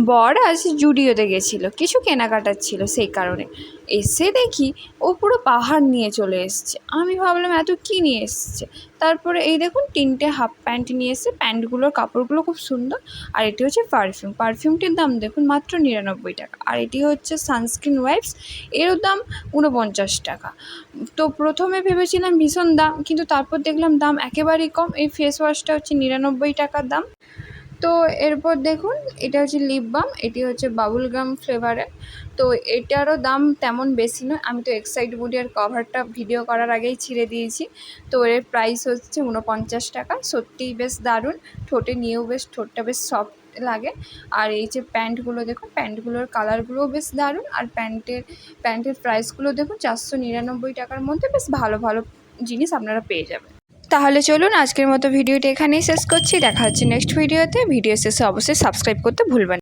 বর আজ জুডিওতে গেছিলো, কিছু কেনাকাটার ছিল, সেই কারণে এসে দেখি ও পুরো পাহাড় নিয়ে চলে এসছে। আমি ভাবলাম এত কী নিয়ে এসছে। তারপরে এই দেখুন 3টে হাফ প্যান্ট নিয়ে এসছে, প্যান্টগুলোর কাপড়গুলো খুব সুন্দর। আর এটি হচ্ছে পারফিউমটির দাম দেখুন মাত্র 99 টাকা। আর এটি হচ্ছে সানস্ক্রিন ওয়াইপস, এরও দাম 49 টাকা। তো প্রথমে ভেবেছিলাম ভীষণ দাম, কিন্তু তারপর দেখলাম দাম একেবারেই কম। এই ফেস ওয়াশটা হচ্ছে 99 টাকার দাম। তো এরপর দেখুন এটা হচ্ছে লিপ বাম, এটি হচ্ছে বাবল গাম ফ্লেভারের। তো এটারও দাম তেমন বেশি নয়। আমি তো এক্সাইড বুডিয়ার কভারটা ভিডিও করার আগেই ছিঁড়ে দিয়েছি। তো এর প্রাইস হচ্ছে 49 টাকা। সত্যিই বেশ দারুণ, ঠোঁটে নিয়েও বেশ ঠোঁটটা বেশ সফট লাগে। আর এই যে প্যান্টগুলো দেখুন, প্যান্টগুলোর কালারগুলোও বেশ দারুণ। আর প্যান্টের প্রাইসগুলো দেখুন 499 টাকার মধ্যে বেশ ভালো ভালো জিনিস আপনারা পেয়ে যাবেন। তাহলে চলুন আজকের মতো ভিডিওটা এখানেই শেষ করছি। দেখা হচ্ছে নেক্সট ভিডিওতে। ভিডিও শেষে অবশ্যই সাবস্ক্রাইব করতে ভুলবেন না।